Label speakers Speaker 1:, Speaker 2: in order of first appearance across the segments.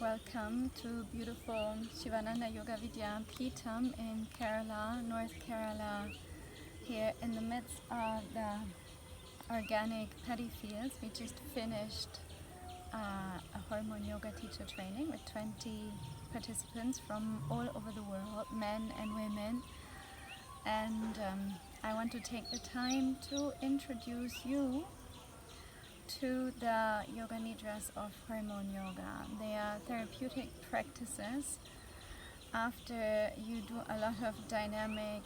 Speaker 1: Welcome to beautiful Shivananda Yoga Vidya Peetham in Kerala, North Kerala, here in the midst of the organic paddy fields. We just finished a Hormone Yoga teacher training with 20 participants from all over the world, men and women. And I want to take the time to introduce you to the Yoga Nidras of Hormone Yoga. They are therapeutic practices. After you do a lot of dynamic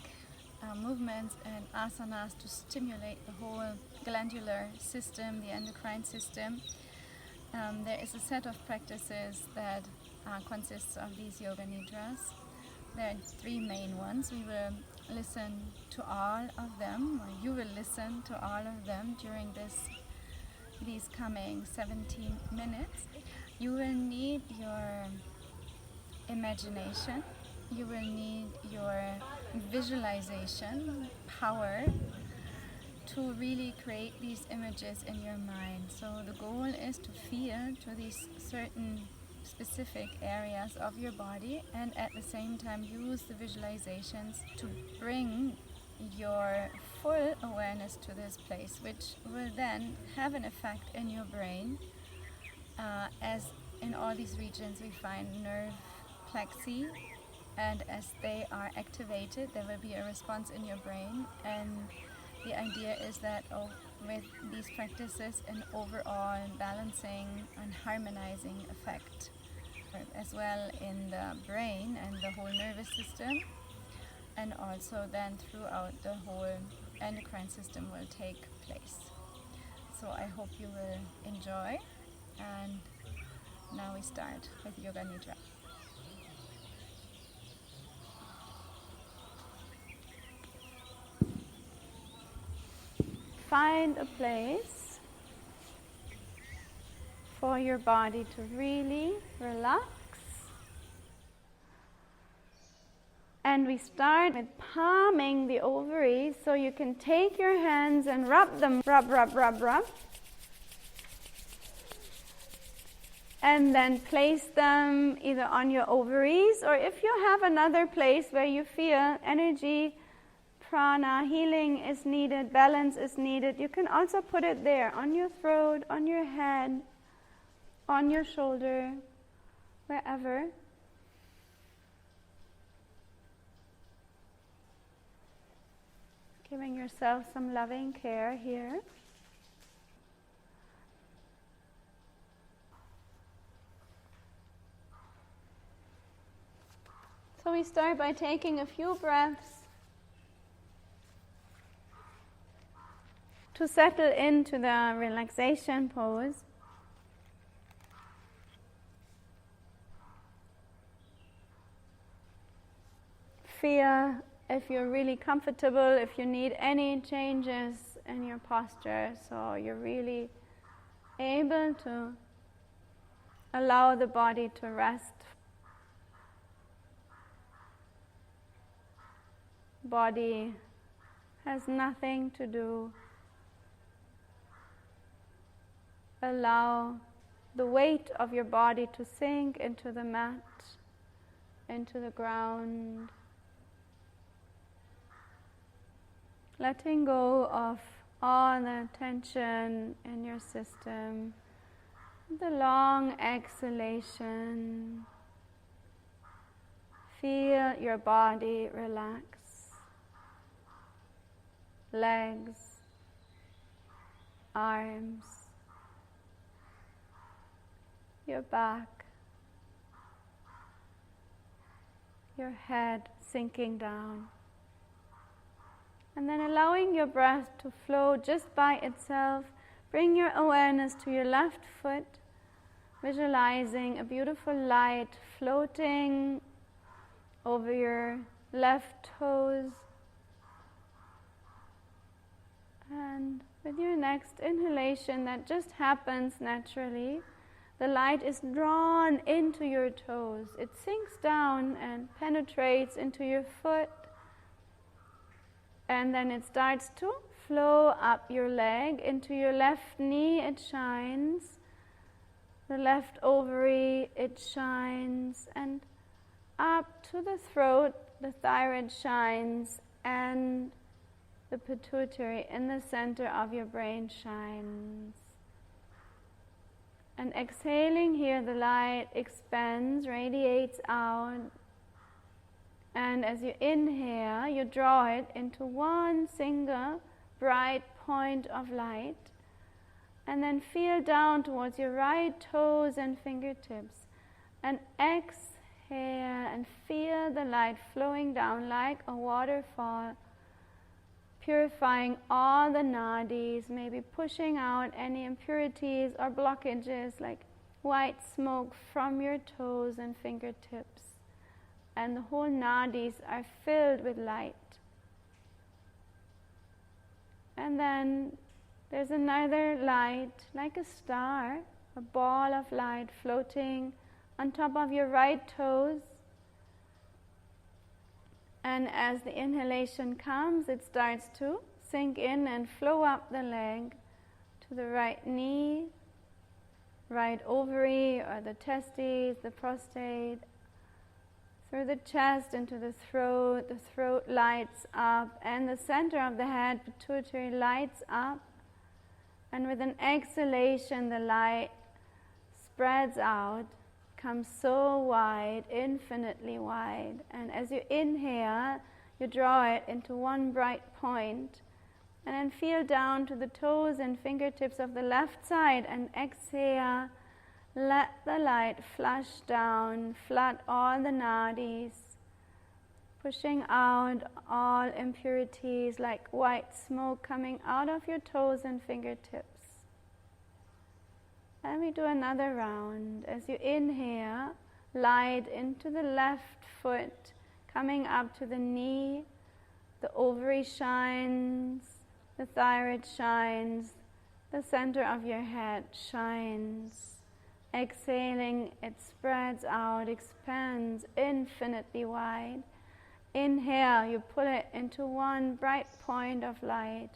Speaker 1: movements and asanas to stimulate the whole glandular system, the endocrine system, there is a set of practices that consists of these Yoga Nidras. There are three main ones. We will listen to all of them, or you will listen to all of them during these coming 17 minutes. You will need your imagination, you will need your visualization power to really create these images in your mind. So the goal is to feel to these certain specific areas of your body and at the same time use the visualizations to bring your full awareness to this place, which will then have an effect in your brain. As in all these regions we find nerve plexi, and as they are activated there will be a response in your brain, and the idea is that with these practices an overall balancing and harmonizing effect as well in the brain and the whole nervous system, and also then throughout the whole endocrine system will take place. So I hope you will enjoy, and now we start with Yoga Nidra. Find a place for your body to really relax. And we start with palming the ovaries, so you can take your hands and rub them, rub. And then place them either on your ovaries, or if you have another place where you feel energy, prana, healing is needed, balance is needed, you can also put it there, on your throat, on your head, on your shoulder, wherever. Giving yourself some loving care here. So we start by taking a few breaths to settle into the relaxation pose. Feel if you're really comfortable, if you need any changes in your posture, so you're really able to allow the body to rest. Body has nothing to do. Allow the weight of your body to sink into the mat, into the ground. Letting go of all the tension in your system. The long exhalation. Feel your body relax. Legs, arms, your back, your head sinking down. And then allowing your breath to flow just by itself. Bring your awareness to your left foot, visualizing a beautiful light floating over your left toes. And with your next inhalation, that just happens naturally, the light is drawn into your toes. It sinks down and penetrates into your foot. And then it starts to flow up your leg into your left knee. It shines. the left ovary, it shines, and up to the throat, the thyroid shines, and the pituitary in the center of your brain shines. And exhaling here, the light expands, radiates out. And as you inhale, you draw it into one single bright point of light. And then feel down towards your right toes and fingertips. And exhale and feel the light flowing down like a waterfall, purifying all the nadis, maybe pushing out any impurities or blockages like white smoke from your toes and fingertips. And the whole nadis are filled with light. And then there's another light, like a star, a ball of light floating on top of your right toes. And as the inhalation comes, it starts to sink in and flow up the leg to the right knee, right ovary or the testes, the prostate, through the chest into the throat lights up, and the center of the head, pituitary, lights up. And with an exhalation, the light spreads out, comes so wide, infinitely wide. And as you inhale, you draw it into one bright point, and then feel down to the toes and fingertips of the left side, and exhale. Let the light flush down, flood all the nadis, pushing out all impurities like white smoke coming out of your toes and fingertips. And we do another round. As you inhale, light into the left foot, coming up to the knee. The ovary shines, the thyroid shines, the center of your head shines. Exhaling, it spreads out, expands infinitely wide. Inhale, you pull it into one bright point of light.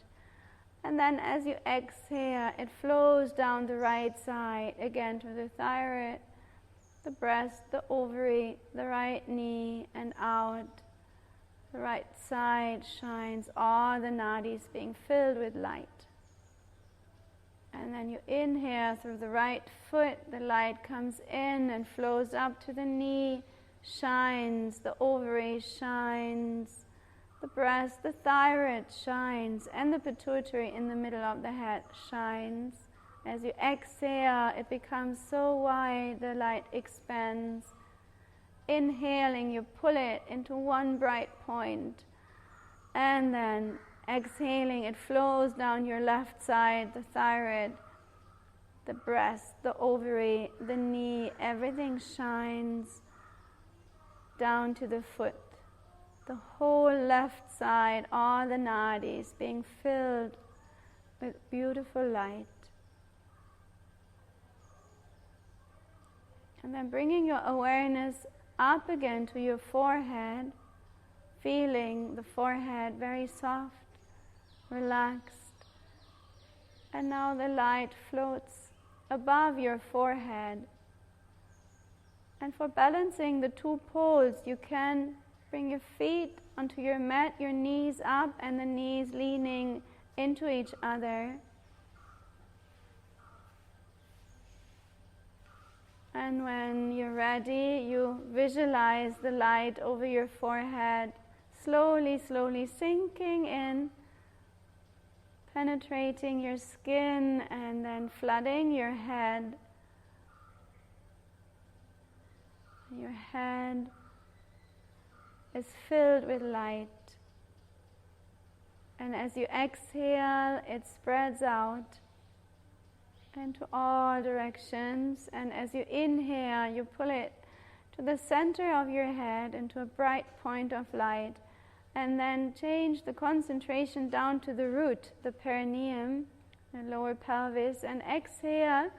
Speaker 1: And then as you exhale, it flows down the right side, again to the thyroid, the breast, the ovary, the right knee, and out. The right side shines, all the nadis being filled with light. And then you inhale through the right foot, the light comes in and flows up to the knee, shines, the ovary shines, the breast, the thyroid shines, and the pituitary in the middle of the head shines. As you exhale, it becomes so wide, the light expands. Inhaling, you pull it into one bright point, and then exhaling, it flows down your left side, the thyroid, the breast, the ovary, the knee, everything shines down to the foot. The whole left side, all the nadis being filled with beautiful light. And then bringing your awareness up again to your forehead, feeling the forehead very soft, relaxed. And now the light floats above your forehead. And for balancing the two poles, you can bring your feet onto your mat, your knees up and the knees leaning into each other. And when you're ready, you visualize the light over your forehead, slowly, slowly sinking in, penetrating your skin and then flooding your head. Your head is filled with light. And as you exhale, it spreads out into all directions. And as you inhale, you pull it to the center of your head into a bright point of light. And then change the concentration down to the root, the perineum, the lower pelvis. And exhale,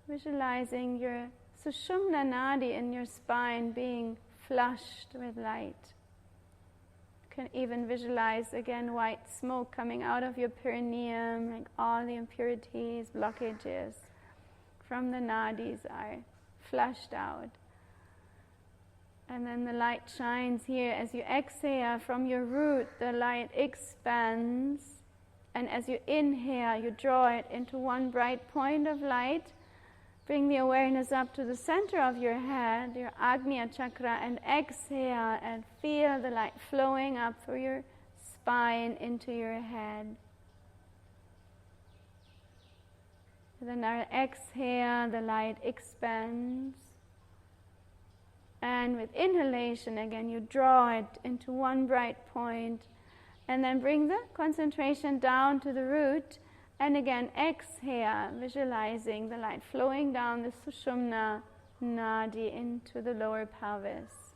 Speaker 1: visualizing your Sushumna Nadi in your spine being flushed with light. You can even visualize again white smoke coming out of your perineum, like all the impurities, blockages, from the nadis are flushed out. And then the light shines here. As you exhale from your root, the light expands. And as you inhale, you draw it into one bright point of light. Bring the awareness up to the center of your head, your Ajna chakra, and exhale and feel the light flowing up through your spine into your head. Then our exhale, the light expands. And with inhalation, again, you draw it into one bright point. And then bring the concentration down to the root. And again, exhale, visualizing the light flowing down the Sushumna Nadi into the lower pelvis.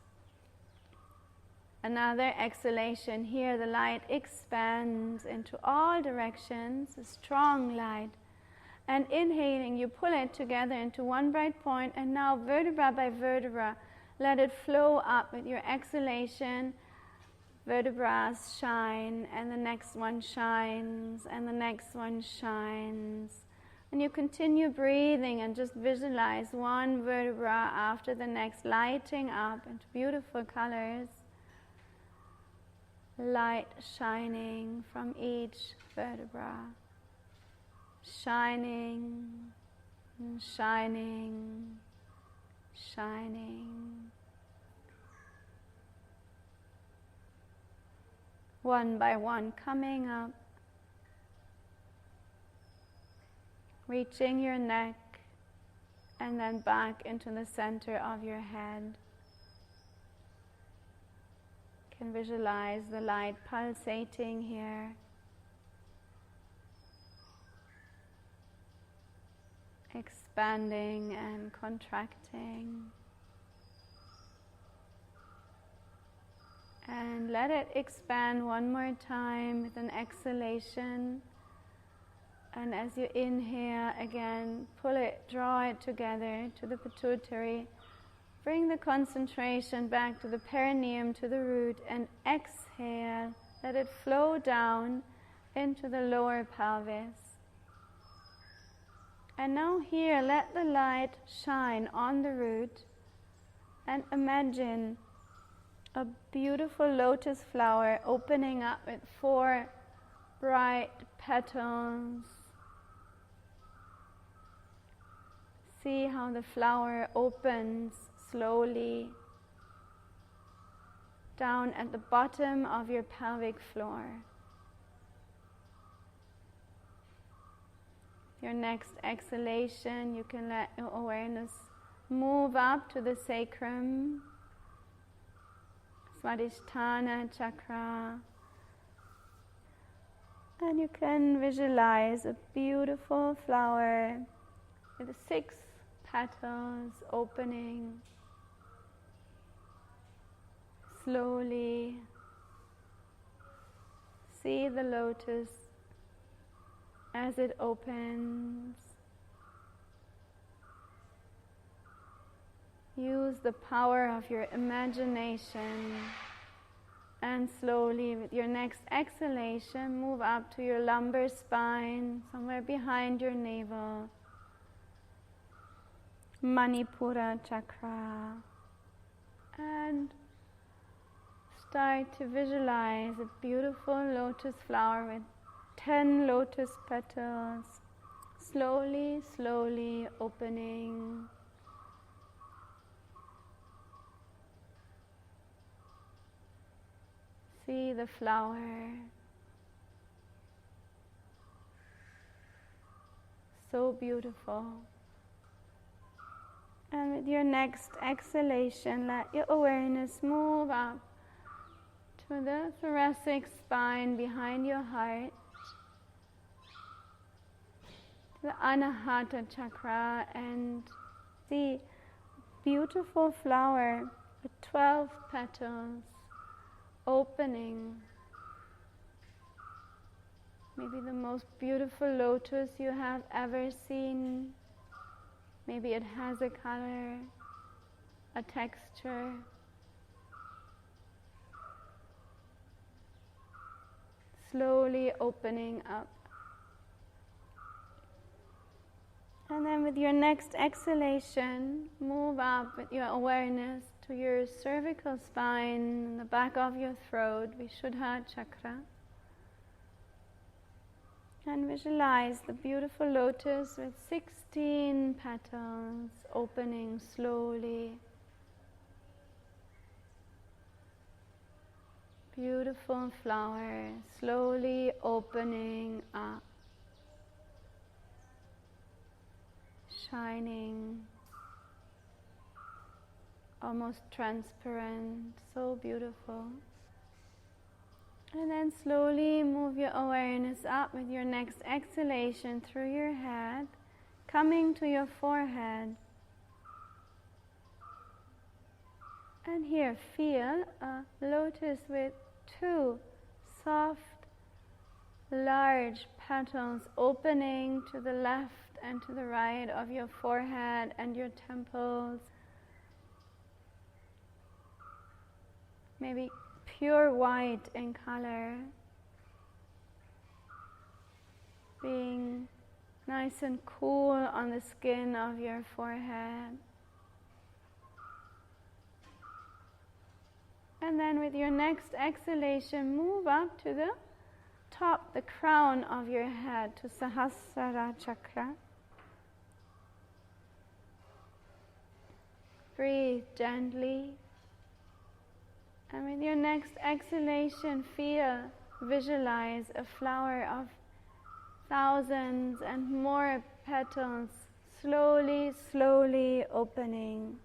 Speaker 1: Another exhalation here, the light expands into all directions, a strong light. And inhaling, you pull it together into one bright point, and now vertebra by vertebra, let it flow up with your exhalation. Vertebrae shine, and the next one shines, and the next one shines. And you continue breathing and just visualize one vertebra after the next, lighting up into beautiful colors. Light shining from each vertebra. Shining, shining, shining. One by one coming up, reaching your neck, and then back into the center of your head. You can visualize the light pulsating here. Expanding and contracting. And let it expand one more time with an exhalation. And as you inhale, again, pull it, draw it together to the pituitary. Bring the concentration back to the perineum, to the root, and exhale. Let it flow down into the lower pelvis. And now here, let the light shine on the root, and imagine a beautiful lotus flower opening up with 4 bright petals. See how the flower opens slowly down at the bottom of your pelvic floor. Your next exhalation, you can let your awareness move up to the sacrum, Swadhisthana chakra, and you can visualize a beautiful flower with 6 petals opening slowly. See the lotus as it opens. Use the power of your imagination, and slowly with your next exhalation move up to your lumbar spine, somewhere behind your navel. Manipura chakra, and start to visualize a beautiful lotus flower with 10 lotus petals, slowly, slowly opening. See the flower. So beautiful. And with your next exhalation, let your awareness move up to the thoracic spine behind your heart, to the Anahata chakra, and see beautiful flower with 12 petals opening. Maybe the most beautiful lotus you have ever seen. Maybe it has a color, a texture. Slowly opening up. And then with your next exhalation, move up with your awareness to your cervical spine, the back of your throat, Vishuddha Chakra. And visualize the beautiful lotus with 16 petals opening slowly. Beautiful flower slowly opening up, shining, almost transparent, so beautiful. And then slowly move your awareness up with your next exhalation through your head, coming to your forehead. And here, feel a lotus with 2 soft, large petals opening to the left and to the right of your forehead and your temples. Maybe pure white in color, being nice and cool on the skin of your forehead. And then with your next exhalation, move up to the top, the crown of your head, to Sahasrara Chakra. Breathe gently. And with your next exhalation, visualize a flower of thousands and more petals, slowly, slowly opening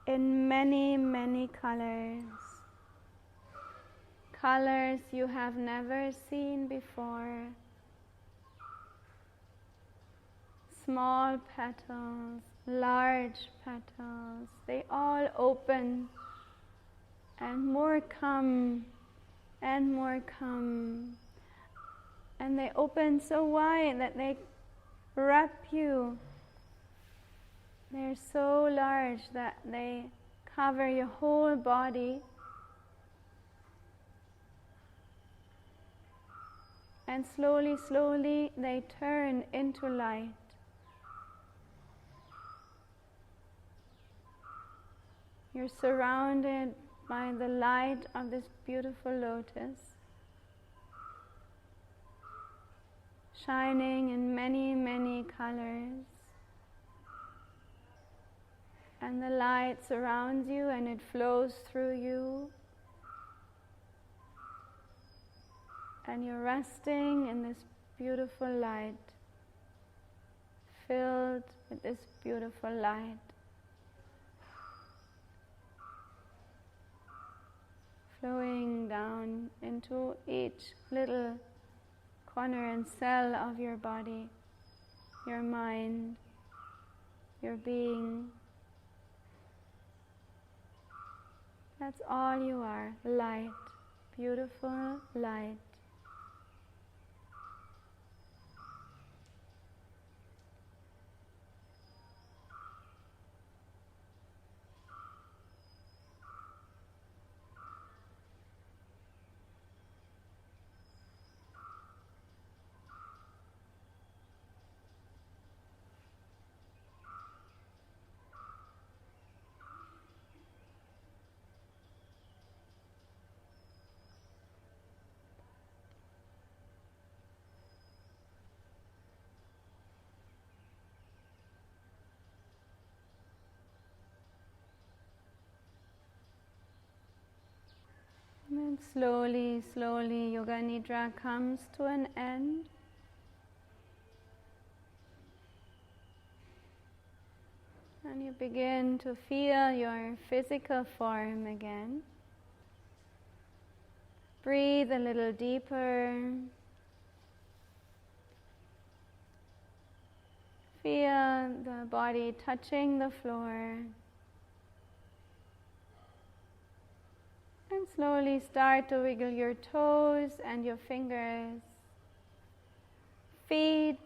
Speaker 1: in many, many colors. Colors you have never seen before. Small petals, large petals, they all open. And more come, and more come. And they open so wide that they wrap you. They're so large that they cover your whole body. And slowly, slowly, they turn into light. You're surrounded by the light of this beautiful lotus, shining in many, many colors. And the light surrounds you and it flows through you. And you're resting in this beautiful light, filled with this beautiful light. Flowing down into each little corner and cell of your body, your mind, your being. That's all you are, light, beautiful light. And slowly, slowly, Yoga Nidra comes to an end. And you begin to feel your physical form again. Breathe a little deeper. Feel the body touching the floor. And slowly start to wiggle your toes and your fingers, feet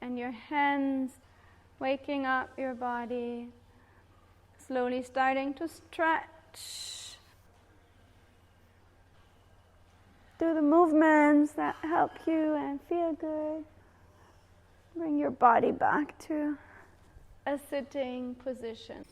Speaker 1: and your hands, waking up your body. Slowly starting to stretch. Do the movements that help you and feel good.
Speaker 2: Bring your body back to a sitting position.